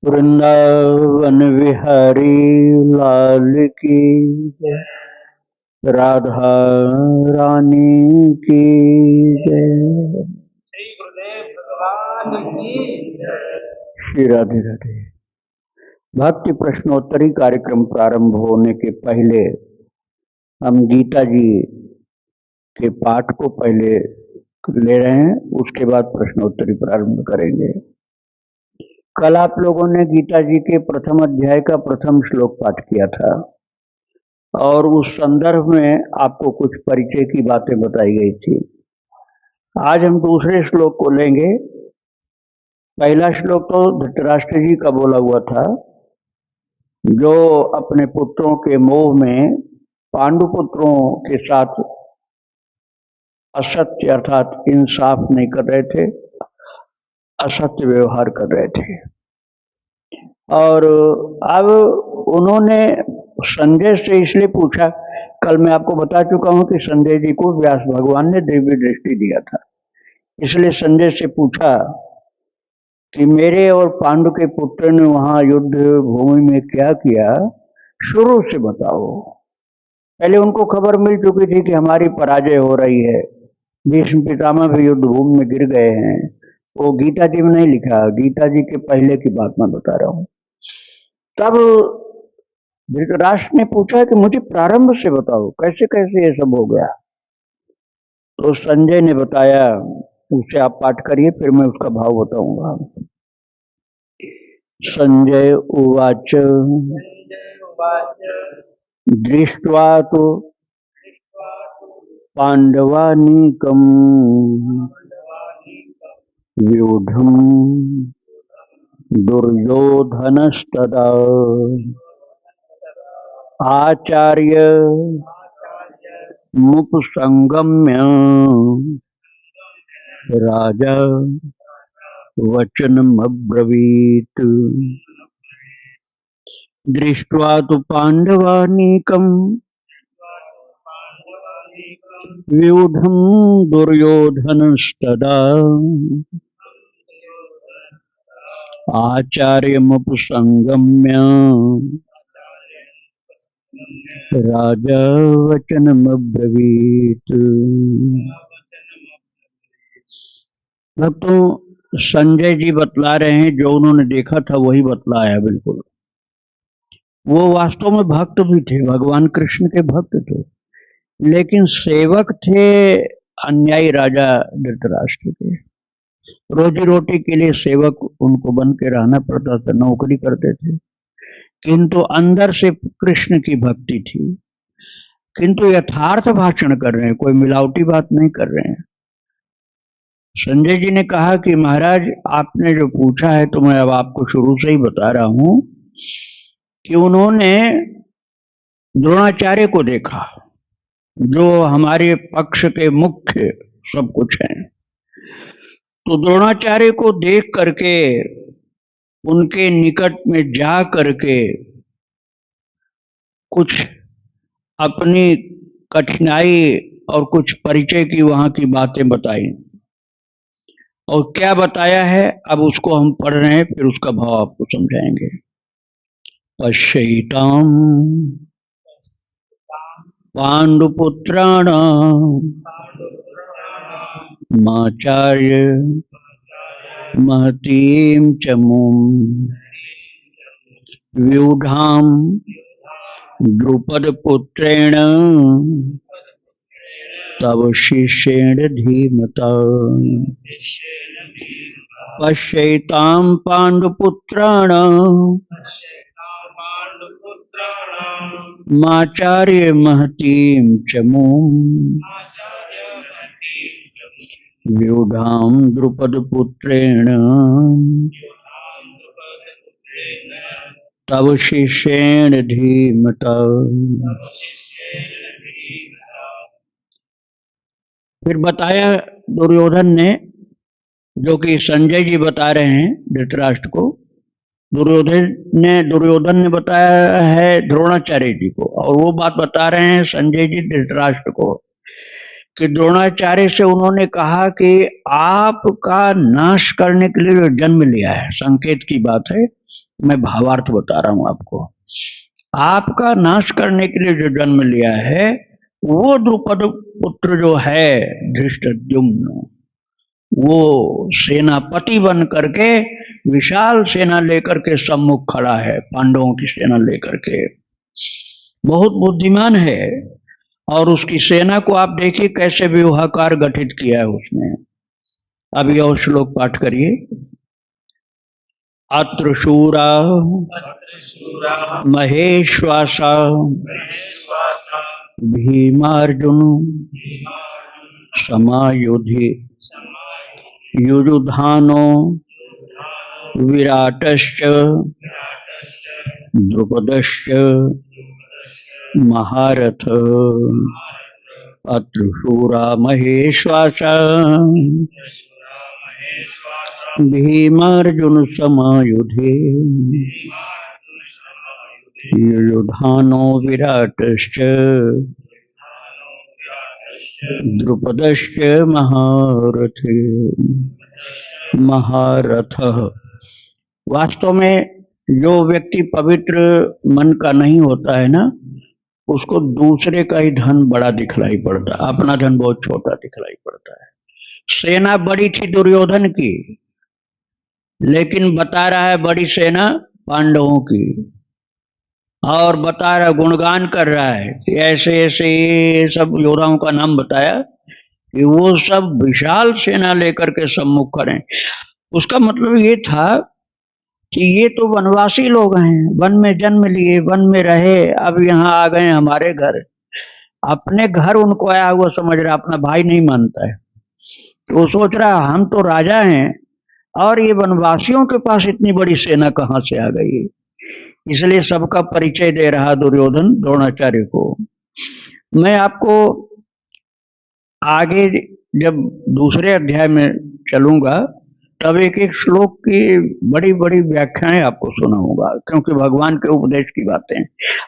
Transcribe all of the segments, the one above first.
वृंदावन विहारी लाल की जय, राधा रानी की जय, श्री गुरुदेव भगवान की जय। श्री राधे राधे। भक्ति प्रश्नोत्तरी कार्यक्रम प्रारंभ होने के पहले हम गीता जी के पाठ को पहले ले रहे हैं, उसके बाद प्रश्नोत्तरी प्रारंभ करेंगे। कल आप लोगों ने गीता जी के प्रथम अध्याय का प्रथम श्लोक पाठ किया था और उस संदर्भ में आपको कुछ परिचय की बातें बताई गई थी। आज हम दूसरे श्लोक को लेंगे। पहला श्लोक तो धृतराष्ट्र जी का बोला हुआ था, जो अपने पुत्रों के मोह में पांडु पुत्रों के साथ असत्य अर्थात इंसाफ नहीं कर रहे थे, असत्य व्यवहार कर रहे थे। और अब उन्होंने संजय से इसलिए पूछा, कल मैं आपको बता चुका हूं कि संजय जी को व्यास भगवान ने दिव्य दृष्टि दिया था, इसलिए संजय से पूछा कि मेरे और पांडु के पुत्र ने वहां युद्ध भूमि में क्या किया, शुरू से बताओ। पहले उनको खबर मिल चुकी थी कि हमारी पराजय हो रही है, भीष्म पितामह भी युद्ध भूमि में गिर गए हैं। वो गीता जी में नहीं लिखा, गीता जी के पहले की बात मैं बता रहा हूं। तब धृतराष्ट्र ने पूछा कि मुझे प्रारंभ से बताओ, कैसे कैसे ये सब हो गया। तो संजय ने बताया, उसे आप पाठ करिए, फिर मैं उसका भाव बताऊंगा। संजय उवाच दृष्ट्वा तो पांडवानीकं व्यूढ़ं दुर्योधनस्तदा आचार्य मुपसंगम्य राजा वचनमब्रवीत्। दृष्ट्वा तु पांडवानीकं व्यूढ़ं दुर्योधनस्तदा आचार्यमुपसंगम्य राजा वचनमब्रवीत्। भक्तों, संजय जी बतला रहे हैं, जो उन्होंने देखा था वही बतलाया। बिल्कुल वो वास्तव में भक्त भी थे, भगवान कृष्ण के भक्त थे, लेकिन सेवक थे अन्यायी राजा धृतराष्ट्र के। रोजी रोटी के लिए सेवक उनको बन के रहना पड़ता था, नौकरी करते थे, किंतु अंदर से कृष्ण की भक्ति थी। किंतु यथार्थ भाषण कर रहे हैं, कोई मिलावटी बात नहीं कर रहे हैं। संजय जी ने कहा कि महाराज, आपने जो पूछा है तो मैं अब आपको शुरू से ही बता रहा हूं कि उन्होंने द्रोणाचार्य को देखा, जो हमारे पक्ष के मुख्य सब कुछ हैं। तो द्रोणाचार्य को देख करके, उनके निकट में जा करके कुछ अपनी कठिनाई और कुछ परिचय की वहां की बातें बताई। और क्या बताया है अब उसको हम पढ़ रहे हैं, फिर उसका भाव आपको समझाएंगे। पश्यैताम पांडुपुत्राणाम माचार्य महतीम चमूम व्यूढ़ाम द्रुपद पुत्रेण तव शिष्येण धीमता। पश्यैतां पांडुपुत्राणां माचार्य महतीं चमूं व्यूढ़ां द्रुपद पुत्रेण तव शिष्येण धीमता। फिर बताया दुर्योधन ने, जो कि संजय जी बता रहे हैं धृतराष्ट्र को, दुर्योधन ने बताया है द्रोणाचार्य जी को, और वो बात बता रहे हैं संजय जी धृतराष्ट्र को कि द्रोणाचार्य से उन्होंने कहा कि आपका नाश करने के लिए जो जन्म लिया है, संकेत की बात है, मैं भावार्थ बता रहा हूं आपको, आपका नाश करने के लिए जो जन्म लिया है वो द्रुपद पुत्र जो है धृष्टद्युम्न, वो सेनापति बन करके विशाल सेना लेकर के सम्मुख खड़ा है, पांडवों की सेना लेकर के, बहुत बुद्धिमान है। और उसकी सेना को आप देखिए कैसे व्यूहाकार गठित किया है उसने। अब यह श्लोक पाठ करिए। अत्र शूरा महेश्वासा भीमार्जुन समायुधि युयुधानो विराटश्च द्रुपदश्च महारथ। अत्र शूरा महेश्वासा भीमार्जुन समायुधे युयुधानो विराटश्च द्रुपदश्च महारथे। महारथ, वास्तव में जो व्यक्ति पवित्र मन का नहीं होता है ना, उसको दूसरे का ही धन बड़ा दिखलाई पड़ता है, अपना धन बहुत छोटा दिखलाई पड़ता है। सेना बड़ी थी दुर्योधन की, लेकिन बता रहा है बड़ी सेना पांडवों की, और बता रहा, गुणगान कर रहा है कि ऐसे ऐसे ये सब योद्धाओं का नाम बताया कि वो सब विशाल सेना लेकर के सम्मुख करें। उसका मतलब ये था कि ये तो वनवासी लोग हैं, वन में जन्म लिए, वन में रहे, अब यहाँ आ गए हमारे घर, अपने घर उनको आया हुआ समझ रहा, अपना भाई नहीं मानता है। तो सोच रहा हम तो राजा हैं और ये वनवासियों के पास इतनी बड़ी सेना कहाँ से आ गई, इसलिए सबका परिचय दे रहा दुर्योधन द्रोणाचार्य को। मैं आपको आगे जब दूसरे अध्याय में चलूंगा तब एक एक श्लोक की बड़ी बड़ी व्याख्याएं आपको सुनाऊंगा, क्योंकि भगवान के उपदेश की बातें।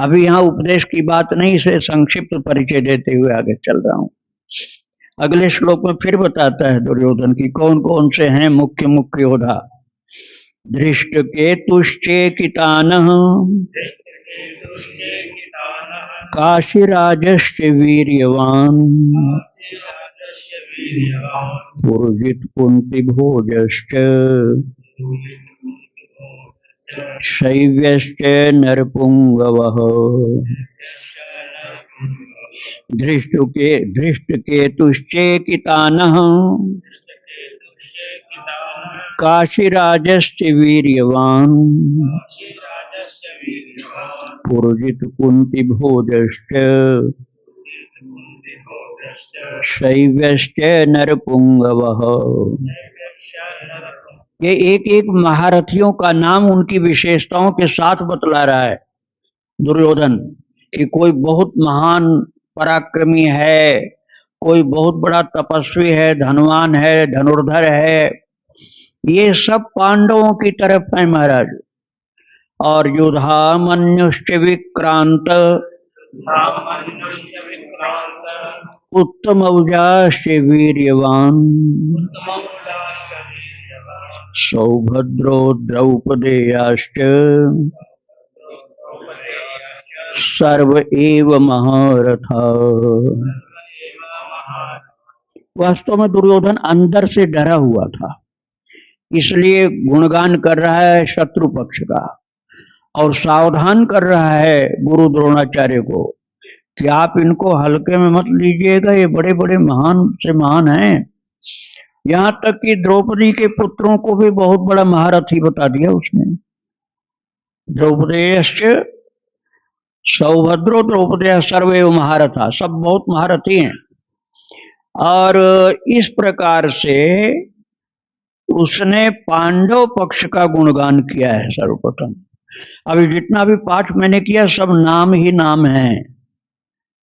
अभी यहाँ उपदेश की बात नहीं, से संक्षिप्त परिचय देते हुए आगे चल रहा हूँ। अगले श्लोक में फिर बताता है दुर्योधन की कौन कौन से हैं मुख्य मुख्य योद्धा। धृष्टकेतुश्चेकितानः काशीराजश्च वीर्यवान् पुरुजित कुन्तिभोजश्च शैव्यश्च नरपुंगवः। धृष्टकेतुश्चेकितानः काशीराजश्च वीर्यवान् पुरुजित कुन्तिभोजश्च शैव्यश्च नरपुंगवः। ये एक एक महारथियों का नाम उनकी विशेषताओं के साथ बतला रहा है दुर्योधन कि कोई बहुत महान पराक्रमी है, कोई बहुत बड़ा तपस्वी है, धनवान है, धनुर्धर है, ये सब पांडवों की तरफ है महाराज। और युधामन्युश्च विक्रांत उत्तमौजाश्च वीर्यवान् सौभद्रो द्रौपदेयाश्च सर्व एव महारथा। वास्तव में दुर्योधन अंदर से डरा हुआ था, इसलिए गुणगान कर रहा है शत्रु पक्ष का और सावधान कर रहा है गुरु द्रोणाचार्य को कि आप इनको हल्के में मत लीजिएगा, ये बड़े बड़े महान से महान हैं। यहाँ तक कि द्रौपदी के पुत्रों को भी बहुत बड़ा महारथी बता दिया उसने। द्रौपदेयश्च सौभद्रो द्रौपदेय सर्वैव महारथा, सब बहुत महारथी हैं। और इस प्रकार से उसने पांडव पक्ष का गुणगान किया है सर्वप्रथम। अभी जितना भी पाठ मैंने किया सब नाम ही नाम है,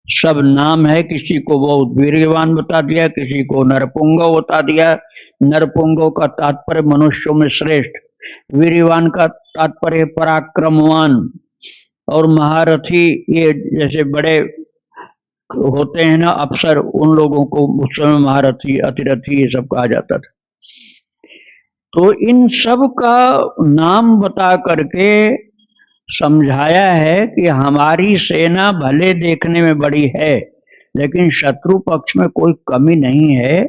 सब नाम है। किसी को बहुत वीर्यवान बता दिया, किसी को नरपुंगव बता दिया। नरपुंगव का तात्पर्य मनुष्यों में श्रेष्ठ, वीर्यवान का तात्पर्य पराक्रमवान, और महारथी ये जैसे बड़े होते हैं ना अफसर, उन लोगों को उस समय महारथी, अतिरथी ये सब कहा जाता था। तो इन सब का नाम बता करके समझाया है कि हमारी सेना भले देखने में बड़ी है लेकिन शत्रु पक्ष में कोई कमी नहीं है।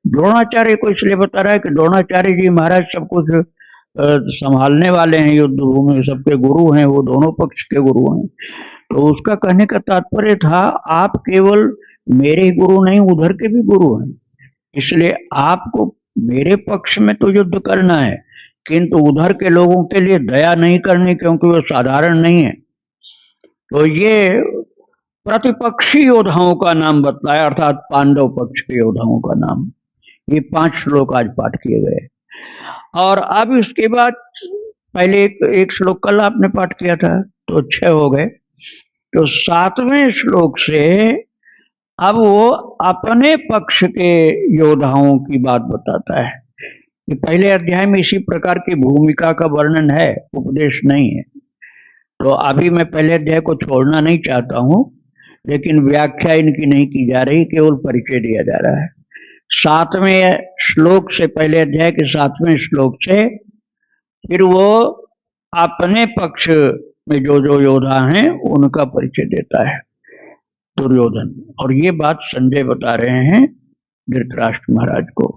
द्रोणाचार्य को इसलिए बता रहा है कि द्रोणाचार्य जी महाराज सब कुछ संभालने वाले हैं, युद्ध भूमि सबके गुरु हैं, वो दोनों पक्ष के गुरु हैं। तो उसका कहने का तात्पर्य था आप केवल मेरे ही गुरु नहीं, उधर के भी गुरु हैं, इसलिए आपको मेरे पक्ष में तो युद्ध करना है किंतु उधर के लोगों के लिए दया नहीं करनी, क्योंकि वो साधारण नहीं है। तो ये प्रतिपक्षी योद्धाओं का नाम बतलाया, अर्थात पांडव पक्ष के योद्धाओं का नाम। ये 5 श्लोक आज पाठ किए गए। और अब इसके बाद पहले एक श्लोक कल आपने पाठ किया था तो 6 हो गए। तो 7वें श्लोक से अब वो अपने पक्ष के योद्धाओं की बात बताता है। कि पहले अध्याय में इसी प्रकार की भूमिका का वर्णन है, उपदेश नहीं है। तो अभी मैं पहले अध्याय को छोड़ना नहीं चाहता हूं, लेकिन व्याख्या इनकी नहीं की जा रही, केवल परिचय दिया जा रहा है। 7वें श्लोक से, पहले अध्याय के 7वें श्लोक से फिर वो अपने पक्ष में जो जो योद्धा हैं उनका परिचय देता है, दुर्योधन। और ये बात संजय बता रहे हैं धृतराष्ट्र महाराज को।